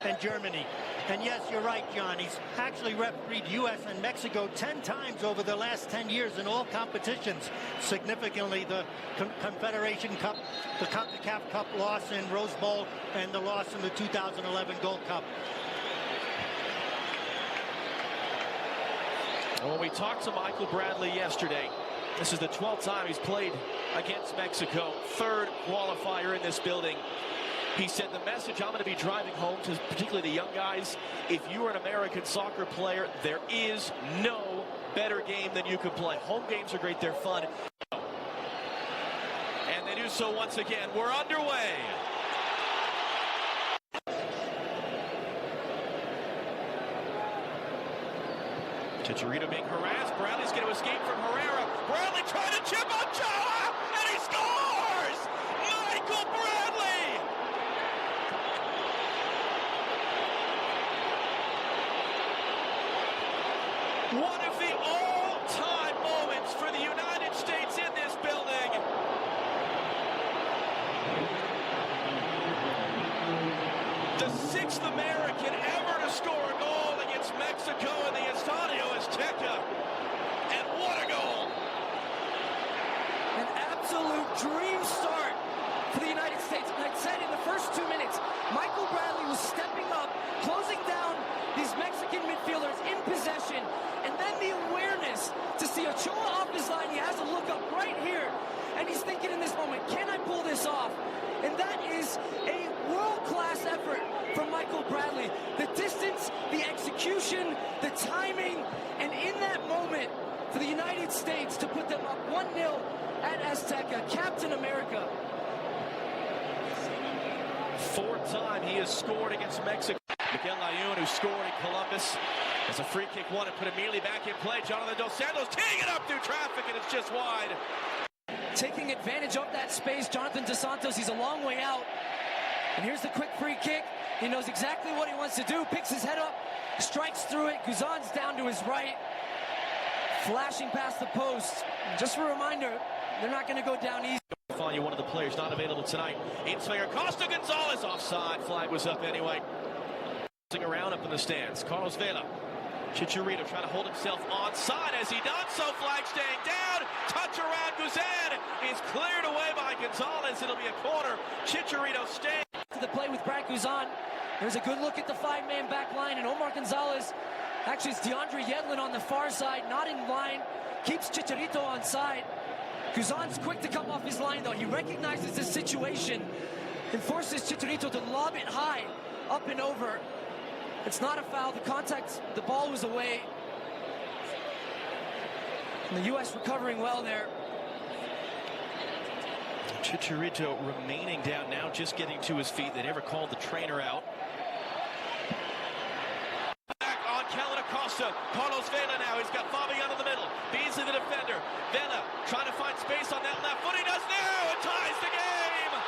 and Germany. And yes, you're right, John. He's actually refereed U.S. and Mexico 10 times over the last 10 years in all competitions. Significantly, the Confederation Cup, the CONCACAF Cup loss in Rose Bowl, and the loss in the 2011 Gold Cup. When we talked to Michael Bradley yesterday, this is the 12th time he's played against Mexico, third qualifier in this building. He said the message I'm going to be driving home to particularly the young guys, if you are an American soccer player, there is no better game than you can play. Home games are great, they're fun. And they do so once again. We're underway. Chicharito being harassed. Bradley's going to escape from Herrera. Bradley trying to chip on Choa, and he scores! Michael Bradley! One of the all-time moments for the United States in this building. The sixth American ever to score a goal against Mexico in the Estadio Azteca. And what a goal! An absolute dream start for the United States. And I said in the first 2 minutes, Michael Bradley was stepping up, closing down these Mexican midfielders in possession, and then the awareness to see Ochoa off his line. He has a look up right here, and he's thinking in this moment, can I pull this off? And that is a world-class effort from Michael Bradley. The distance, the execution, the timing, and in that moment, for the United States to put them up 1-0 at Azteca, Captain America. Fourth time he has scored against Mexico. Miguel Layun, who scored in Columbus, as a free kick won and put immediately back in play. Jonathan Dos Santos teeing it up through traffic, and it's just wide. Taking advantage of that space, Jonathan Dos Santos, he's a long way out. And here's the quick free kick. He knows exactly what he wants to do, picks his head up, strikes through it. Guzan's down to his right, flashing past the post. Just a reminder, they're not going to go down easy. Finally, one of the players not available tonight. In swinger, Costa Gonzalez offside. Flag was up anyway. Around up in the stands. Carlos Vela. Chicharito trying to hold himself onside as he does so. Flag staying down. Touch around Guzan. He's cleared away by Gonzalez. It'll be a corner. Chicharito staying. To the play with Brad Guzan. There's a good look at the five-man back line, and Omar Gonzalez, actually it's DeAndre Yedlin on the far side, not in line, keeps Chicharito on side. Guzan's quick to come off his line, though. He recognizes the situation and forces Chicharito to lob it high, up and over. It's not a foul. The contact, the ball was away. And the U.S. recovering well there. Chicharito remaining down now, just getting to his feet. They never called the trainer out. Back on Kellen Acosta. Carlos Vela now. He's got Fabian in the middle. Beasley the defender. Vela trying to find space on that left foot. He does now. It ties the game.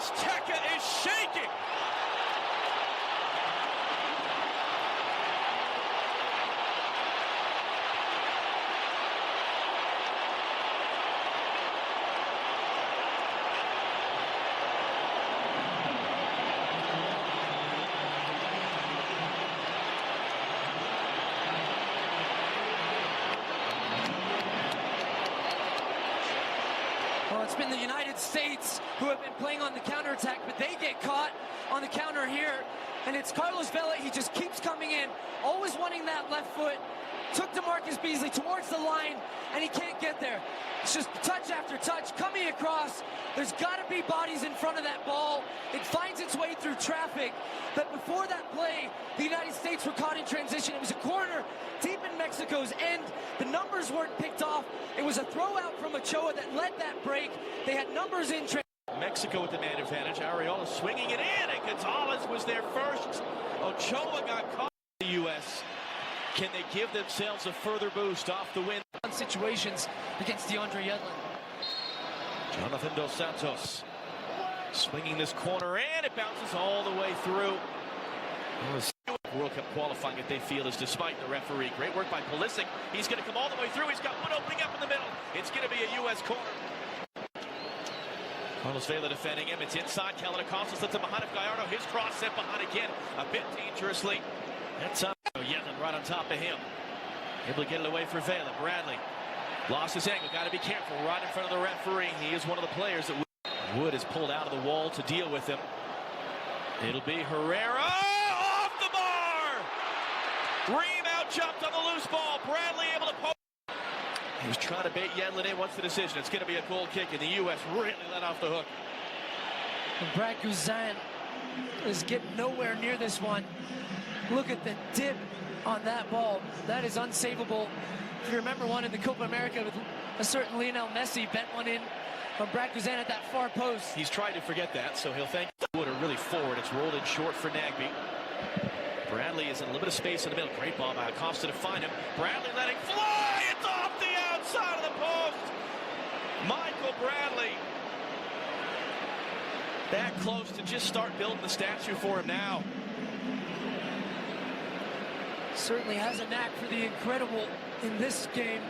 Azteca is shaking. Well, it's been the United States who have been playing on the counterattack, but they get caught on the counter here. And it's Carlos Vela. He just keeps coming in, always wanting that left foot. Took DeMarcus Beasley towards the line, and he can't get there. It's just touch after touch, coming across. There's got to be bodies in front of that ball. It finds its way through traffic. But before that play, the United States were caught in transition. It was a corner deep in Mexico's end. The numbers weren't picked off. It was a throw out from Ochoa that led that break. They had numbers in transition. Mexico with the man advantage. Arreola swinging it in, and Gonzalez was there first. Ochoa got caught in the U.S. Can they give themselves a further boost off the win? Situations against DeAndre Yedlin. Jonathan Dos Santos swinging this corner, and it bounces all the way through. World Cup qualifying that they feel is despite the referee. Great work by Pulisic. He's going to come all the way through. He's got one opening up in the middle. It's going to be a U.S. corner. Carlos Vela defending him. It's inside. Kellyn Acosta slips it behind of Gallardo. His cross sent behind again. A bit dangerously. That's up. Yedlin right on top of him. Able to get it away for Vela. Bradley lost his angle. Got to be careful. Right in front of the referee. He is one of the players that Wood is pulled out of the wall to deal with him. It'll be Herrera. Off the bar! Ream out jumped on the loose ball. Bradley able to poke. He was trying to bait Yedlin in. What's the decision? It's going to be a goal kick, and the U.S. really let off the hook. And Brad Guzan is getting nowhere near this one. Look at the dip on that ball. That is unsavable. If you remember one in the Copa America with a certain Lionel Messi bent one in from Brad Guzan at that far post. He's tried to forget that, so he'll thank Wood are really forward. It's rolled in short for Nagbe. Bradley is in a little bit of space in the middle. Great ball by Acosta to find him. Bradley letting fly. It's off the outside of the post. Michael Bradley. That close to just start building the statue for him now. Certainly has a knack for the incredible in this game.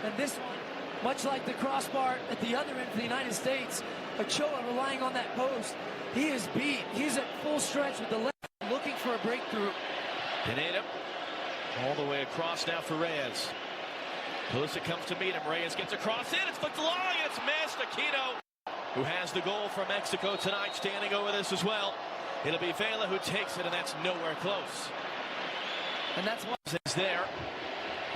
And this one, much like the crossbar at the other end for the United States, Ochoa relying on that post. He is beat. He's at full stretch with the left, looking for a breakthrough. Pineda all the way across now for Reyes. Pulisic comes to meet him. Reyes gets across in. It's flicked long. It's missed. Aquino, who has the goal for Mexico tonight, standing over this as well. It'll be Vela who takes it, and that's nowhere close. And that's what is there.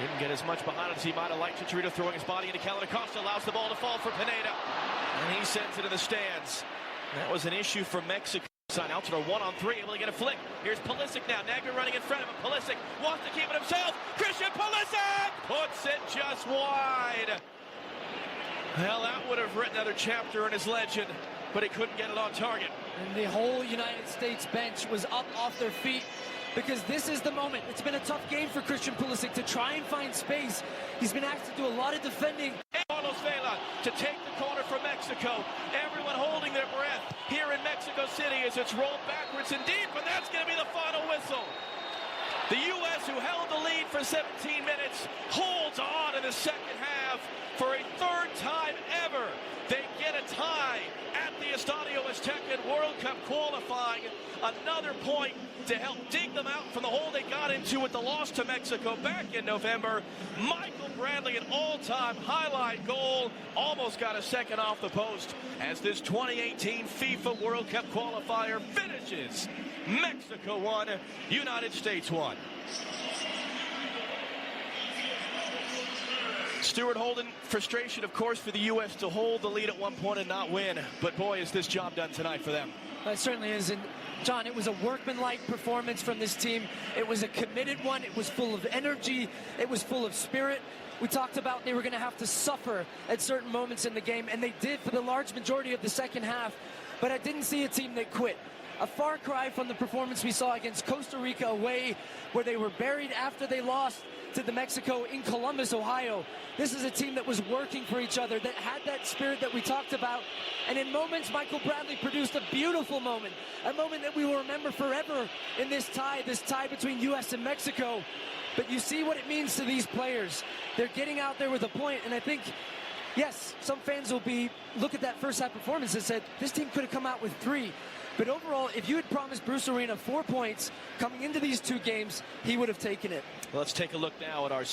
Didn't get as much behind it as he might have liked. Chicharito throwing his body into Kellyn Acosta, allows the ball to fall for Pineda. And he sends it in the stands. That was an issue for Mexico. Altidore 1-on-3, able to get a flick. Here's Pulisic now. Nagbe running in front of him. Pulisic wants to keep it himself. Christian Pulisic puts it just wide. Well, that would have written another chapter in his legend, but he couldn't get it on target. And the whole United States bench was up off their feet, because this is the moment. It's been a tough game for Christian Pulisic to try and find space. He's been asked to do a lot of defending. Carlos Vela to take the corner for Mexico. Everyone holding their breath here in Mexico City as it's rolled backwards and deep, and that's going to be the final whistle. The U.S., who held the lead for 17 minutes, holds on in the second half for a third time ever. They get a tie at the Estadio Azteca World Cup qualifying. Another point to help dig them out from the hole they got into with the loss to Mexico back in November. Michael Bradley, an all-time highlight goal, almost got a second off the post as this 2018 FIFA World Cup qualifier finishes. Mexico 1, United States 1. Stuart Holden, frustration, of course, for the U.S. to hold the lead at one point and not win. But, boy, is this job done tonight for them. It certainly is. And, John, it was a workmanlike performance from this team. It was a committed one. It was full of energy. It was full of spirit. We talked about they were going to have to suffer at certain moments in the game, and they did for the large majority of the second half. But I didn't see a team that quit. A far cry from the performance we saw against Costa Rica away, where they were buried after they lost to the Mexico in Columbus, Ohio. This is a team that was working for each other, that had that spirit that we talked about. And in moments, Michael Bradley produced a beautiful moment, a moment that we will remember forever in this tie between U.S. and Mexico. But you see what it means to these players. They're getting out there with a point, and I think, yes, some fans will look at that first half performance and said, this team could have come out with 3. But overall, if you had promised Bruce Arena 4 points coming into these 2 games, he would have taken it. Well, let's take a look now at our